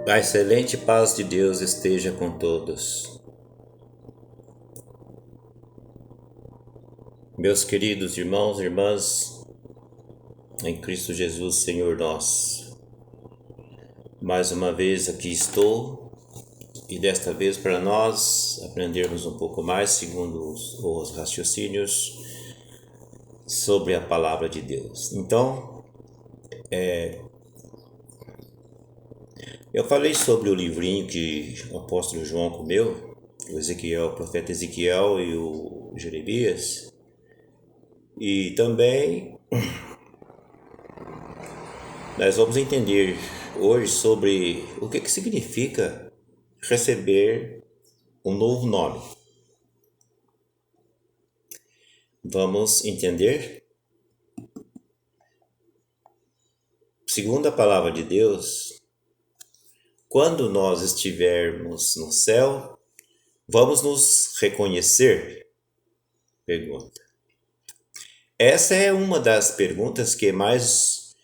A excelente paz de Deus esteja com todos. Meus queridos irmãos e irmãs, em Cristo Jesus, Senhor nosso. Mais uma vez aqui estou e desta vez para nós aprendermos um pouco mais, segundo os raciocínios, sobre a palavra de Deus. Então, eu falei sobre o livrinho que o apóstolo João comeu, o profeta Ezequiel e o Jeremias, e também nós vamos entender hoje sobre o que significa receber um novo nome. Vamos entender? Segundo a palavra de Deus, quando nós estivermos no céu, vamos nos reconhecer? Pergunta. Essa é uma das perguntas que mais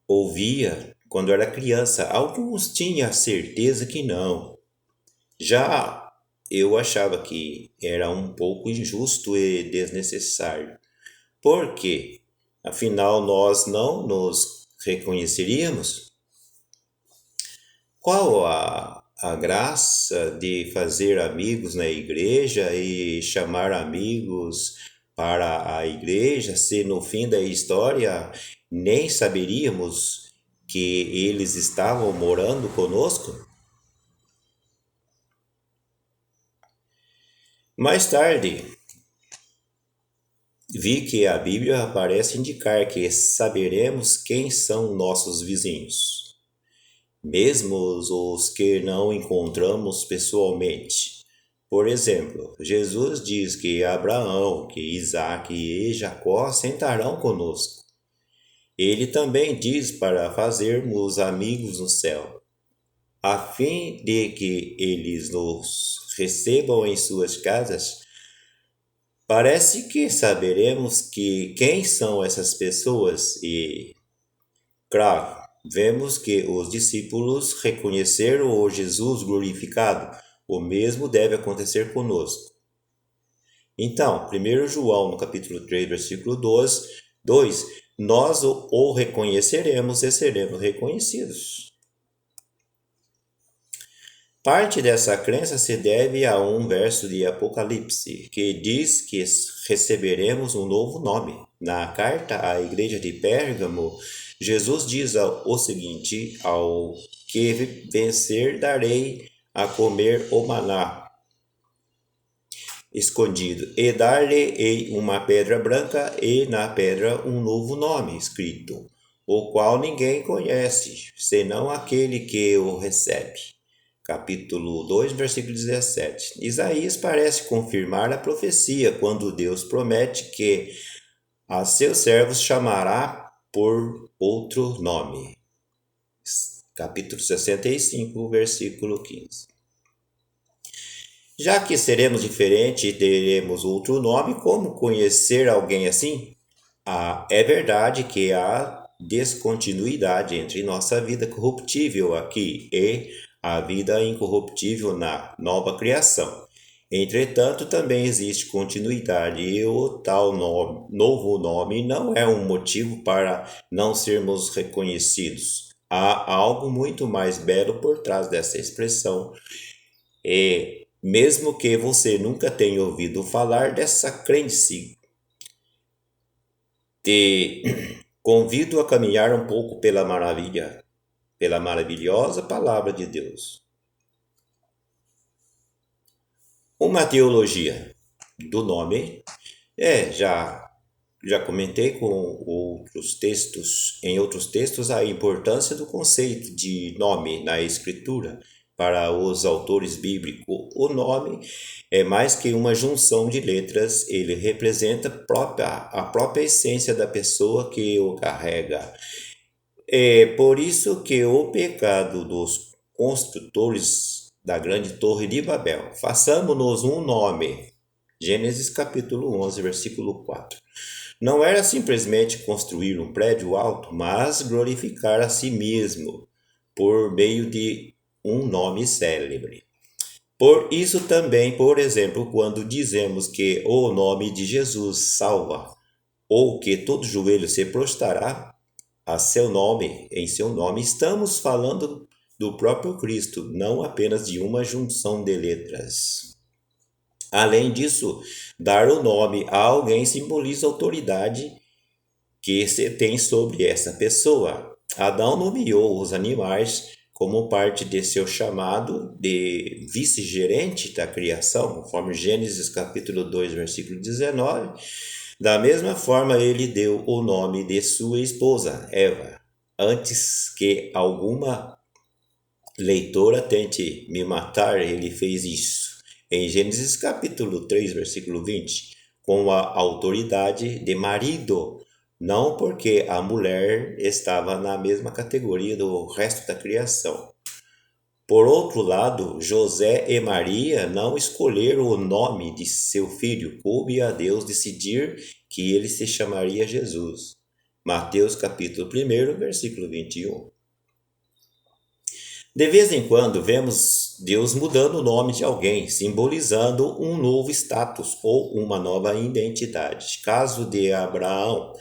ouvia quando era criança. Alguns tinham certeza que não. Já eu achava que era um pouco injusto e desnecessário. Por quê? Afinal, nós não nos reconheceríamos? Qual a graça de fazer amigos na igreja e chamar amigos para a igreja, se no fim da história nem saberíamos que eles estavam morando conosco? Mais tarde, vi que a Bíblia parece indicar que saberemos quem são nossos vizinhos, mesmo os que não encontramos pessoalmente. Por exemplo, Jesus diz que Abraão, que Isaac e Jacó sentarão conosco. Ele também diz para fazermos amigos no céu, a fim de que eles nos recebam em suas casas. Parece que saberemos quem são essas pessoas e, claro, vemos que os discípulos reconheceram o Jesus glorificado. O mesmo deve acontecer conosco. Então, 1 João, no capítulo 3, versículo 2, nós o reconheceremos e seremos reconhecidos. Parte dessa crença se deve a um verso de Apocalipse, que diz que receberemos um novo nome. Na carta à igreja de Pérgamo, Jesus diz o seguinte: ao que vencer darei a comer o maná escondido, e dar-lhe-ei uma pedra branca, e na pedra um novo nome escrito, o qual ninguém conhece, senão aquele que o recebe. Capítulo 2, versículo 17. Isaías parece confirmar a profecia quando Deus promete que a seus servos chamará por outro nome. Capítulo 65, versículo 15. Já que seremos diferentes e teremos outro nome, como conhecer alguém assim? É verdade que há descontinuidade entre nossa vida corruptível aqui e a vida incorruptível na nova criação. Entretanto, também existe continuidade e o tal novo nome não é um motivo para não sermos reconhecidos. Há algo muito mais belo por trás dessa expressão. E mesmo que você nunca tenha ouvido falar dessa crença, te convido a caminhar um pouco pela maravilhosa palavra de Deus. Uma teologia do nome, já comentei em outros textos, a importância do conceito de nome na escritura. Para os autores bíblicos, o nome é mais que uma junção de letras, ele representa a própria essência da pessoa que o carrega. É por isso que o pecado dos construtores da grande torre de Babel, façamos-nos um nome. Gênesis capítulo 11, versículo 4. Não era simplesmente construir um prédio alto, mas glorificar a si mesmo. por meio de um nome célebre. Por isso também, por exemplo, quando dizemos que o nome de Jesus salva, ou que todo joelho se prostrará a seu nome, em seu nome, estamos falando do próprio Cristo, não apenas de uma junção de letras. Além disso, dar o nome a alguém simboliza a autoridade que se tem sobre essa pessoa. Adão nomeou os animais como parte de seu chamado de vice-gerente da criação, conforme Gênesis capítulo 2, versículo 19. Da mesma forma, ele deu o nome de sua esposa, Eva. Antes que alguma leitora tente me matar, ele fez isso. Em Gênesis capítulo 3, versículo 20, com a autoridade de marido, não porque a mulher estava na mesma categoria do resto da criação. Por outro lado, José e Maria não escolheram o nome de seu filho, coube a Deus decidir que ele se chamaria Jesus. Mateus capítulo 1, versículo 21. De vez em quando vemos Deus mudando o nome de alguém, simbolizando um novo status ou uma nova identidade. Caso de Abraão,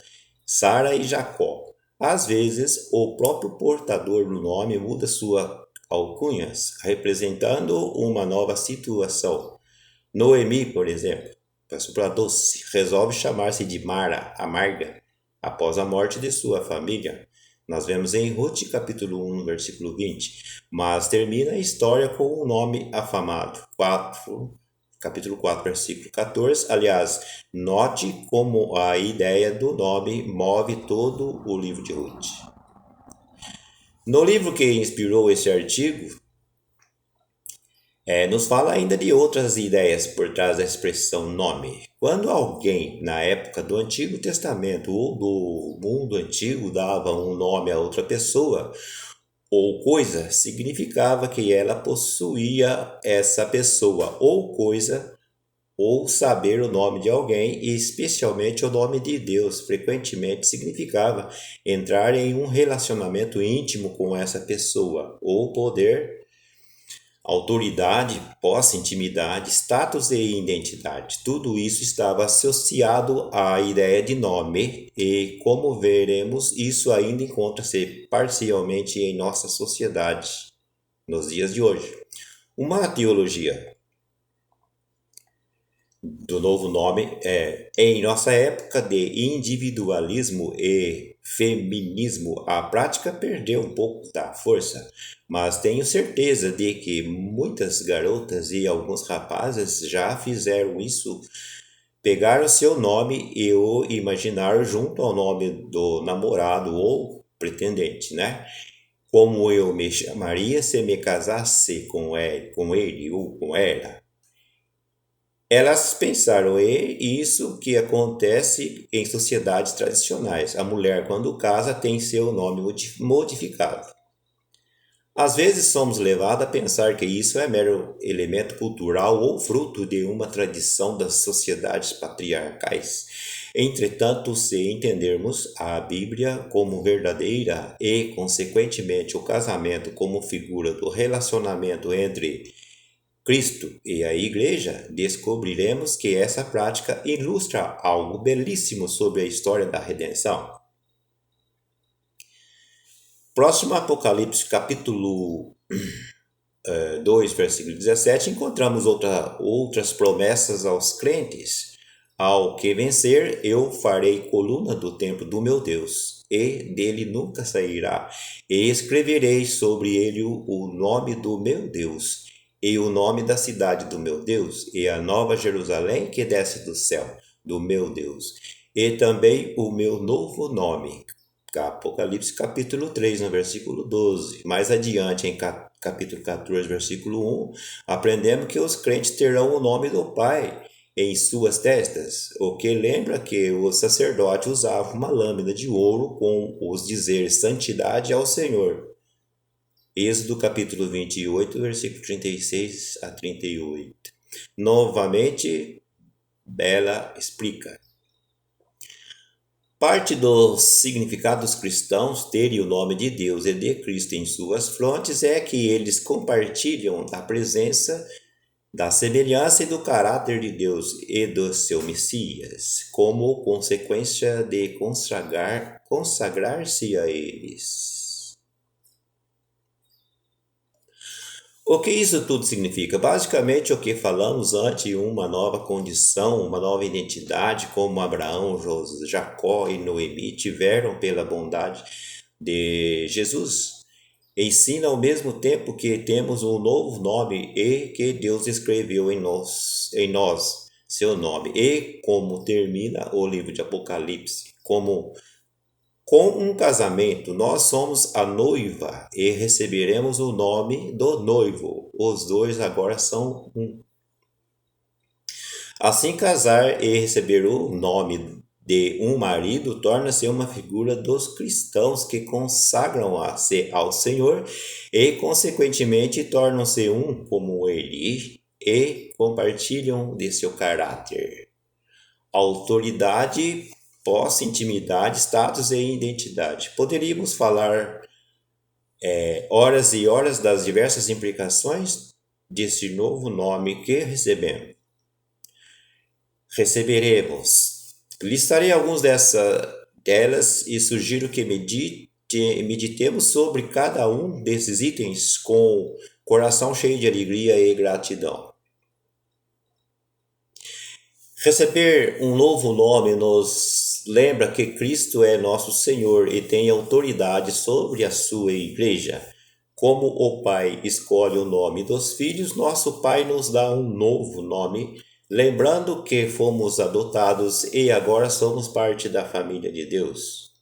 Sara e Jacó. Às vezes, o próprio portador do nome muda sua alcunhas, representando uma nova situação. Noemi, por exemplo, passou para doce, resolve chamar-se de Mara, amarga, após a morte de sua família. Nós vemos em Ruth capítulo 1, versículo 20, mas termina a história com um nome afamado. Capítulo 4, versículo 14. Aliás, note como a ideia do nome move todo o livro de Ruth. No livro que inspirou esse artigo, nos fala ainda de outras ideias por trás da expressão nome. Quando alguém, na época do Antigo Testamento ou do mundo antigo, dava um nome a outra pessoa ou coisa, significava que ela possuía essa pessoa ou coisa, ou saber o nome de alguém, e especialmente o nome de Deus. Frequentemente significava entrar em um relacionamento íntimo com essa pessoa, ou poder, autoridade, posse, intimidade, status e identidade. Tudo isso estava associado à ideia de nome e, como veremos, isso ainda encontra-se parcialmente em nossa sociedade nos dias de hoje. Uma teologia do novo nome em nossa época de individualismo e feminismo, a prática perdeu um pouco da força, mas tenho certeza de que muitas garotas e alguns rapazes já fizeram isso, pegaram seu nome e o imaginaram junto ao nome do namorado ou pretendente, né? Como eu me chamaria se me casasse com ele ou com ela. Elas pensaram, e isso que acontece em sociedades tradicionais. A mulher, quando casa, tem seu nome modificado. Às vezes somos levados a pensar que isso é mero elemento cultural ou fruto de uma tradição das sociedades patriarcais. Entretanto, se entendermos a Bíblia como verdadeira e, consequentemente, o casamento como figura do relacionamento entre Cristo e a Igreja, descobriremos que essa prática ilustra algo belíssimo sobre a história da redenção. Próximo Apocalipse, capítulo 2, versículo 17, encontramos outras promessas aos crentes. Ao que vencer, eu farei coluna do templo do meu Deus, e dele nunca sairá, e escreverei sobre ele o nome do meu Deus, e o nome da cidade do meu Deus, e a nova Jerusalém que desce do céu, do meu Deus, e também o meu novo nome. Apocalipse capítulo 3, no versículo 12. Mais adiante, em capítulo 14, versículo 1, aprendemos que os crentes terão o nome do Pai em suas testas, o que lembra que o sacerdote usava uma lâmina de ouro com os dizeres santidade ao Senhor. Êxodo capítulo 28, versículo 36 a 38. Novamente, Bela explica. Parte dos significados cristãos terem o nome de Deus e de Cristo em suas frontes é que eles compartilham da presença, da semelhança e do caráter de Deus e do seu Messias, como consequência de consagrar-se a eles. O que isso tudo significa? Basicamente, o que falamos antes, uma nova condição, uma nova identidade, como Abraão, Jacó e Noemi tiveram pela bondade de Jesus. Ensina ao mesmo tempo que temos um novo nome e que Deus escreveu em nós seu nome. E como termina o livro de Apocalipse, com um casamento, nós somos a noiva e receberemos o nome do noivo. Os dois agora são um. Assim, casar e receber o nome de um marido torna-se uma figura dos cristãos que consagram-se ao Senhor e, consequentemente, tornam-se um como ele e compartilham de seu caráter, autoridade, posse, intimidade, status e identidade. Poderíamos falar horas e horas das diversas implicações desse novo nome que receberemos. Listarei algumas delas e sugiro que meditemos sobre cada um desses itens com coração cheio de alegria e gratidão. Receber um novo nome nos lembra que Cristo é nosso Senhor e tem autoridade sobre a sua igreja. Como o Pai escolhe o nome dos filhos, nosso Pai nos dá um novo nome, lembrando que fomos adotados e agora somos parte da família de Deus.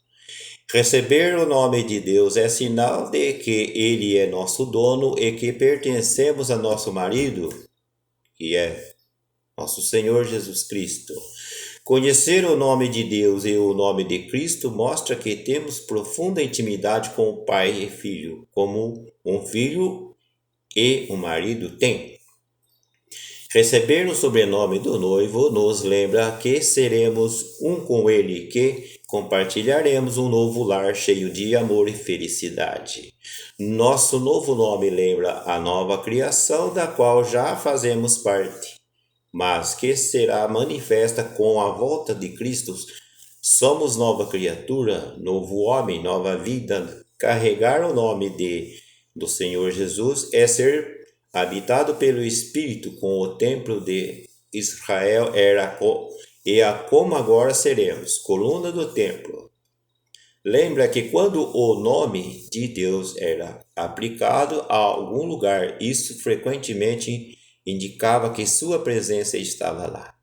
Receber o nome de Deus é sinal de que Ele é nosso dono e que pertencemos a nosso marido, que é nosso Senhor Jesus Cristo. Conhecer o nome de Deus e o nome de Cristo mostra que temos profunda intimidade com o Pai e Filho, como um filho e um marido têm. Receber o sobrenome do noivo nos lembra que seremos um com ele, que compartilharemos um novo lar cheio de amor e felicidade. Nosso novo nome lembra a nova criação da qual já fazemos parte, mas que será manifesta com a volta de Cristo. Somos nova criatura, novo homem, nova vida. Carregar o nome do Senhor Jesus é ser habitado pelo Espírito, com o templo de Israel como agora seremos, coluna do templo. Lembra que quando o nome de Deus era aplicado a algum lugar, isso frequentemente indicava que sua presença estava lá.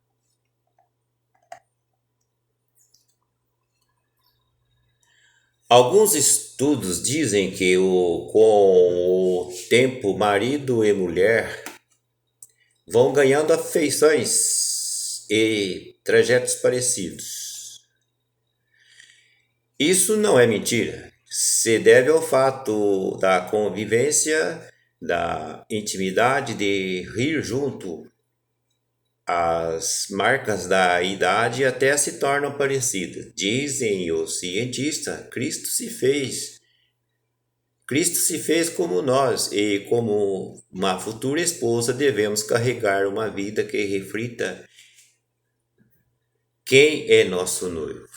Alguns estudos dizem que com o tempo, marido e mulher vão ganhando afeições e trajetos parecidos. Isso não é mentira. Se deve ao fato da convivência, da intimidade, de rir junto. As marcas da idade até se tornam parecidas. Dizem os cientistas, Cristo se fez como nós e como uma futura esposa devemos carregar uma vida que reflita quem é nosso noivo.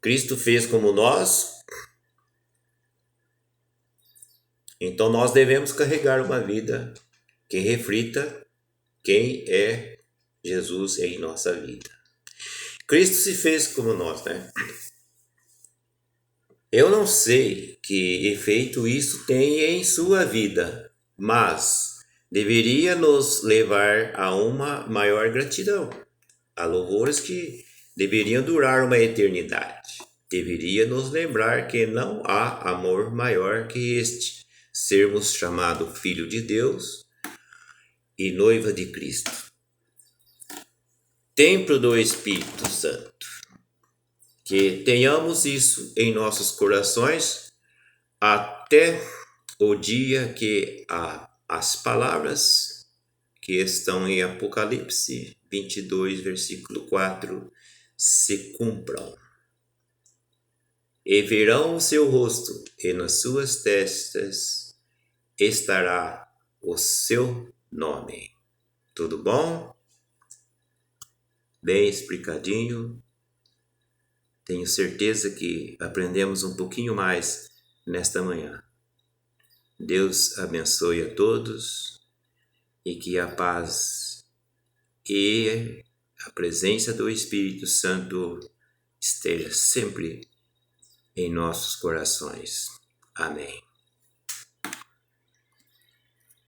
Cristo fez como nós, então nós devemos carregar uma vida que reflita quem é Jesus em nossa vida. Cristo se fez como nós, né? Eu não sei que efeito isso tem em sua vida, mas deveria nos levar a uma maior gratidão, a louvores que deveriam durar uma eternidade. Deveria nos lembrar que não há amor maior que este, sermos chamados filho de Deus e noiva de Cristo, templo do Espírito Santo. Que tenhamos isso em nossos corações até o dia que as palavras que estão em Apocalipse 22, versículo 4, se cumpram. E verão o seu rosto, e nas suas testas estará o seu nome. Tudo bom? Bem explicadinho. Tenho certeza que aprendemos um pouquinho mais nesta manhã. Deus abençoe a todos e que a paz e a presença do Espírito Santo esteja sempre em nossos corações. Amém.